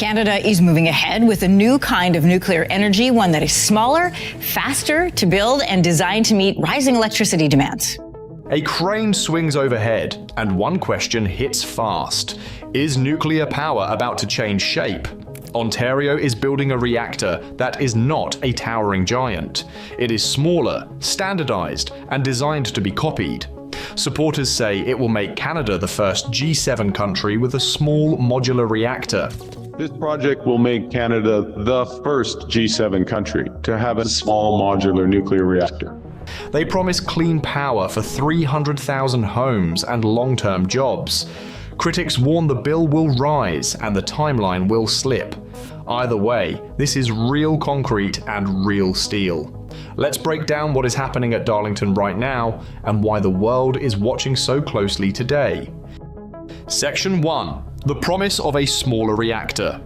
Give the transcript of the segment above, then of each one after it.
Canada is moving ahead with a new kind of nuclear energy, one that is smaller, faster to build, and designed to meet rising electricity demands. A crane swings overhead, and one question hits fast. Is nuclear power about to change shape? Ontario is building a reactor that is not a towering giant. It is smaller, standardized, and designed to be copied. Supporters say it will make Canada the first G7 country with a small modular reactor. This project will make Canada the first G7 country to have a small modular nuclear reactor. They promise clean power for 300,000 homes and long-term jobs. Critics warn the bill will rise and the timeline will slip. Either way, this is real concrete and real steel. Let's break down what is happening at Darlington right now and why the world is watching so closely today. Section 1. The promise of a smaller reactor.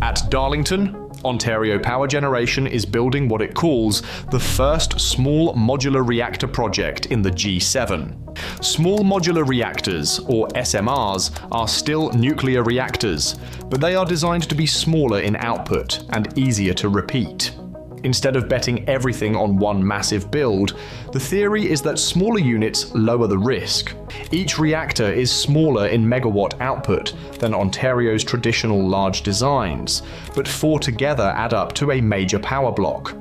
At Darlington, Ontario Power Generation is building what it calls the first small modular reactor project in the G7. Small modular reactors, or SMRs, are still nuclear reactors, but they are designed to be smaller in output and easier to repeat. Instead of betting everything on one massive build, the theory is that smaller units lower the risk. Each reactor is smaller in megawatt output than Ontario's traditional large designs, but four together add up to a major power block.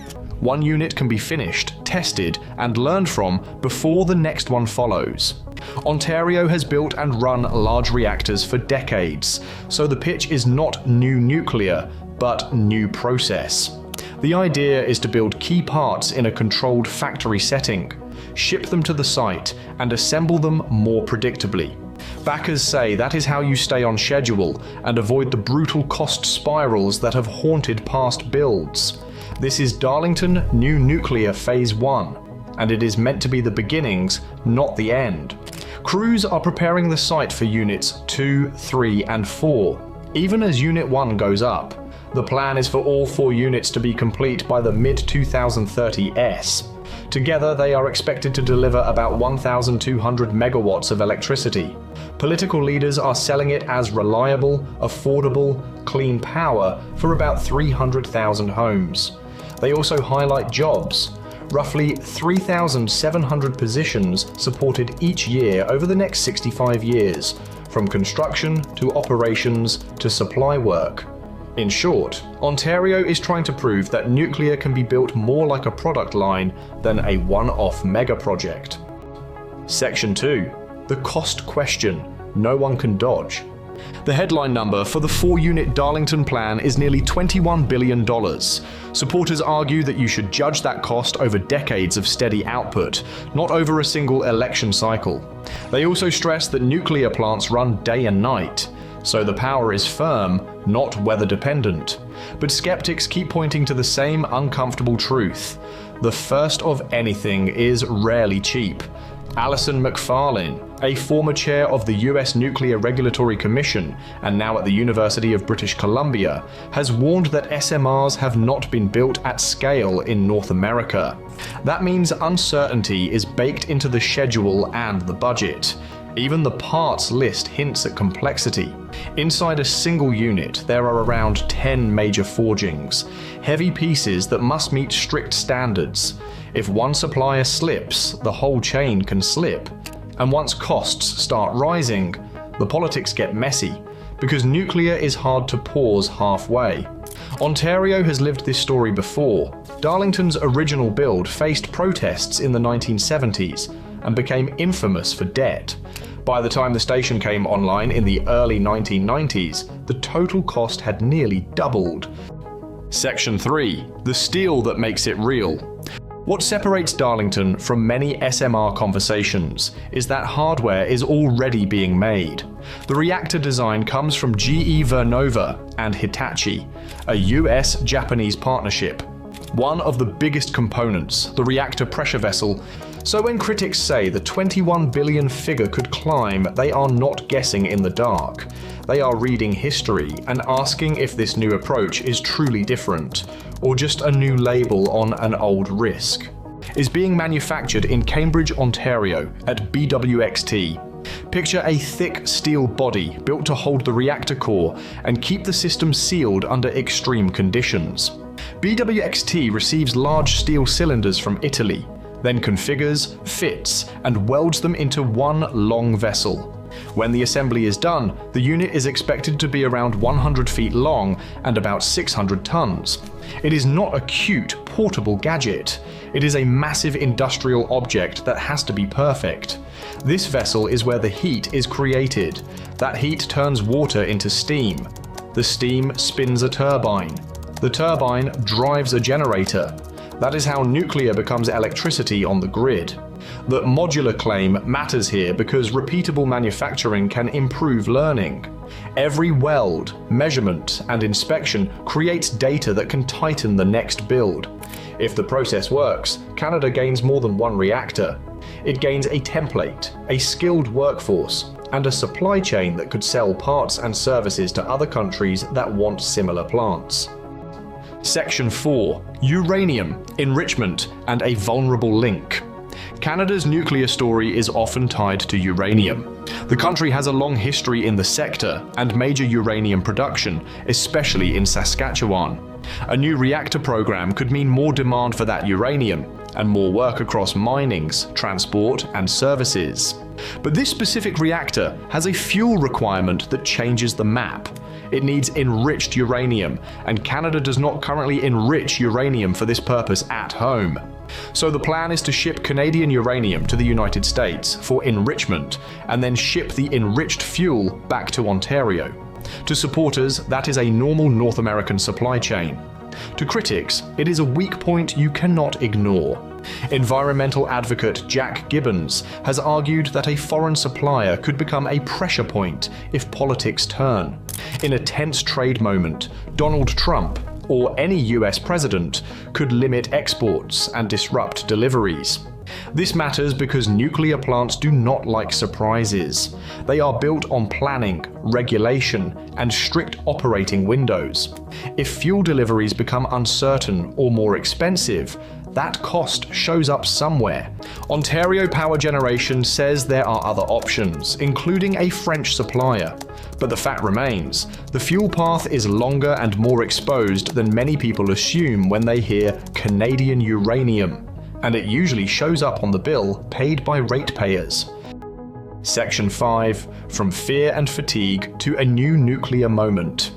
One unit can be finished, tested, and learned from before the next one follows. Ontario has built and run large reactors for decades, so the pitch is not new nuclear, but new process. The idea is to build key parts in a controlled factory setting, ship them to the site, and assemble them more predictably. Backers say that is how you stay on schedule and avoid the brutal cost spirals that have haunted past builds. This is Darlington New Nuclear Phase 1, and it is meant to be the beginnings, not the end. Crews are preparing the site for Units 2, 3, and 4, even as Unit 1 goes up. The plan is for all 4 units to be complete by the mid-2030s. Together, they are expected to deliver about 1,200 megawatts of electricity. Political leaders are selling it as reliable, affordable, clean power for about 300,000 homes. They also highlight jobs. Roughly 3,700 positions supported each year over the next 65 years, from construction to operations to supply work. In short, Ontario is trying to prove that nuclear can be built more like a product line than a one-off mega project. Section 2. The cost question. No one can dodge. The headline number for the 4-unit Darlington plan is nearly $21 billion. Supporters argue that you should judge that cost over decades of steady output, not over a single election cycle. They also stress that nuclear plants run day and night, so the power is firm, not weather dependent. But skeptics keep pointing to the same uncomfortable truth. The first of anything is rarely cheap. Alison McFarlane, a former chair of the US Nuclear Regulatory Commission and now at the University of British Columbia, has warned that SMRs have not been built at scale in North America. That means uncertainty is baked into the schedule and the budget. Even the parts list hints at complexity. Inside a single unit, there are around 10 major forgings, heavy pieces that must meet strict standards. If one supplier slips, the whole chain can slip. And once costs start rising, the politics get messy, because nuclear is hard to pause halfway. Ontario has lived this story before. Darlington's original build faced protests in the 1970s and became infamous for debt. By the time the station came online in the early 1990s, the total cost had nearly doubled. Section 3. The steel that makes it real. What separates Darlington from many SMR conversations is that hardware is already being made. The reactor design comes from GE Vernova and Hitachi, a US-Japanese partnership. One of the biggest components, the reactor pressure vessel. So when critics say the 21 billion figure could climb, they are not guessing in the dark. They are reading history and asking if this new approach is truly different, or just a new label on an old risk. Is being manufactured in Cambridge, Ontario at BWXT. Picture a thick steel body built to hold the reactor core and keep the system sealed under extreme conditions. BWXT receives large steel cylinders from Italy, then configures, fits, and welds them into one long vessel. When the assembly is done, the unit is expected to be around 100 feet long and about 600 tons. It is not a cute, portable gadget. It is a massive industrial object that has to be perfect. This vessel is where the heat is created. That heat turns water into steam. The steam spins a turbine. The turbine drives a generator. That is how nuclear becomes electricity on the grid. The modular claim matters here because repeatable manufacturing can improve learning. Every weld, measurement, and inspection creates data that can tighten the next build. If the process works, Canada gains more than one reactor. It gains a template, a skilled workforce, and a supply chain that could sell parts and services to other countries that want similar plants. Section 4. Uranium, enrichment, and a vulnerable link. Canada's nuclear story is often tied to uranium. The country has a long history in the sector and major uranium production, especially in Saskatchewan. A new reactor program could mean more demand for that uranium and more work across minings, transport, and services. But this specific reactor has a fuel requirement that changes the map. It needs enriched uranium, and Canada does not currently enrich uranium for this purpose at home. So the plan is to ship Canadian uranium to the United States for enrichment, and then ship the enriched fuel back to Ontario. To supporters, that is a normal North American supply chain. To critics, it is a weak point you cannot ignore. Environmental advocate Jack Gibbons has argued that a foreign supplier could become a pressure point if politics turn. In a tense trade moment, Donald Trump, or any US president, could limit exports and disrupt deliveries. This matters because nuclear plants do not like surprises. They are built on planning, regulation, and strict operating windows. If fuel deliveries become uncertain or more expensive, that cost shows up somewhere. Ontario Power Generation says there are other options, including a French supplier. But the fact remains, the fuel path is longer and more exposed than many people assume when they hear Canadian uranium, and it usually shows up on the bill paid by ratepayers. Section 5. From fear and fatigue to a new nuclear moment.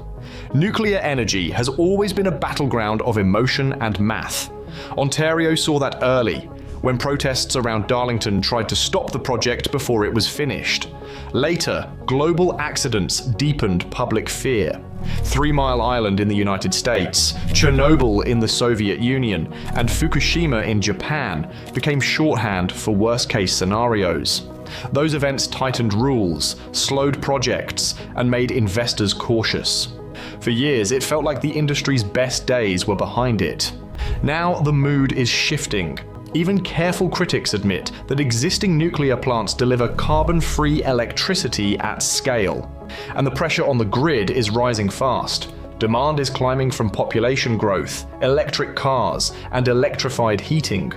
Nuclear energy has always been a battleground of emotion and math. Ontario saw that early, when protests around Darlington tried to stop the project before it was finished. Later, global accidents deepened public fear. 3 Mile Island in the United States, Chernobyl in the Soviet Union, and Fukushima in Japan became shorthand for worst-case scenarios. Those events tightened rules, slowed projects, and made investors cautious. For years, it felt like the industry's best days were behind it. Now the mood is shifting. Even careful critics admit that existing nuclear plants deliver carbon-free electricity at scale. And the pressure on the grid is rising fast. Demand is climbing from population growth, electric cars, and electrified heating.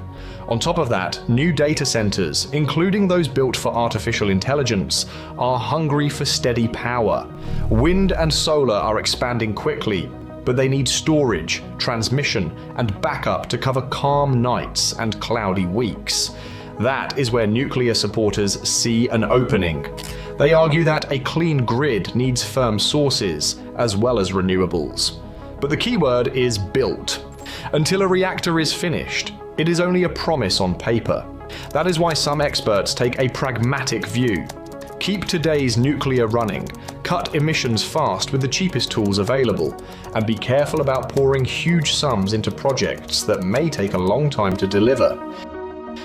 On top of that, new data centers, including those built for artificial intelligence, are hungry for steady power. Wind and solar are expanding quickly, but they need storage, transmission, and backup to cover calm nights and cloudy weeks. That is where nuclear supporters see an opening. They argue that a clean grid needs firm sources, as well as renewables. But the key word is built. Until a reactor is finished, it is only a promise on paper. That is why some experts take a pragmatic view. Keep today's nuclear running, cut emissions fast with the cheapest tools available, and be careful about pouring huge sums into projects that may take a long time to deliver.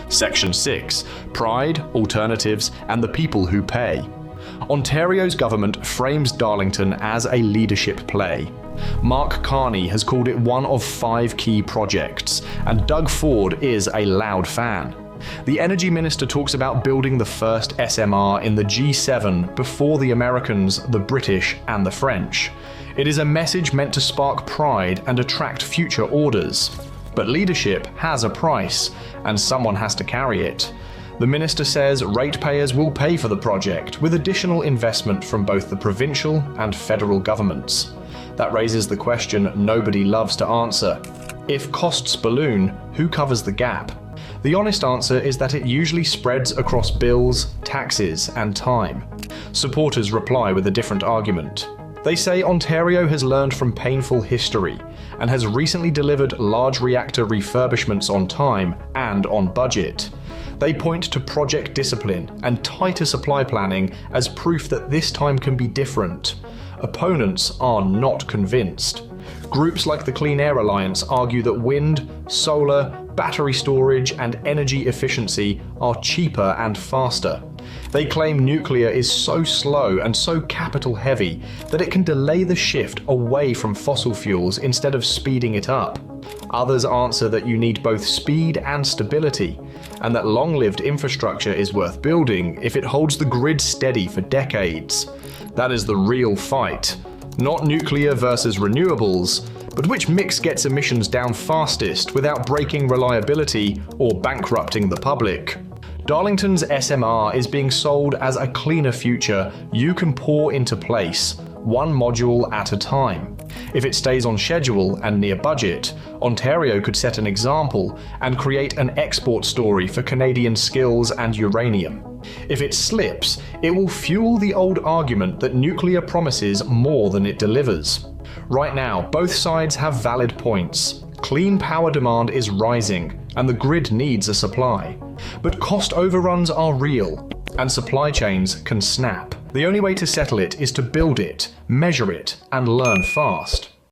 Section 6. Pride, alternatives, and the people who pay. Ontario's government frames Darlington as a leadership play. Mark Carney has called it one of 5 key projects, and Doug Ford is a loud fan. The energy minister talks about building the first SMR in the G7 before the Americans, the British, and the French. It is a message meant to spark pride and attract future orders. But leadership has a price, and someone has to carry it. The minister says ratepayers will pay for the project with additional investment from both the provincial and federal governments. That raises the question nobody loves to answer. If costs balloon, who covers the gap? The honest answer is that it usually spreads across bills, taxes, and time. Supporters reply with a different argument. They say Ontario has learned from painful history and has recently delivered large reactor refurbishments on time and on budget. They point to project discipline and tighter supply planning as proof that this time can be different. Opponents are not convinced. Groups like the Clean Air Alliance argue that wind, solar, battery storage, and energy efficiency are cheaper and faster. They claim nuclear is so slow and so capital heavy that it can delay the shift away from fossil fuels instead of speeding it up. Others answer that you need both speed and stability, and that long-lived infrastructure is worth building if it holds the grid steady for decades. That is the real fight. Not nuclear versus renewables, but which mix gets emissions down fastest without breaking reliability or bankrupting the public. Darlington's SMR is being sold as a cleaner future you can pour into place, one module at a time. If it stays on schedule and near budget, Ontario could set an example and create an export story for Canadian skills and uranium. If it slips, it will fuel the old argument that nuclear promises more than it delivers. Right now, both sides have valid points. Clean power demand is rising, and the grid needs a supply. But cost overruns are real, and supply chains can snap. The only way to settle it is to build it, measure it, and learn fast.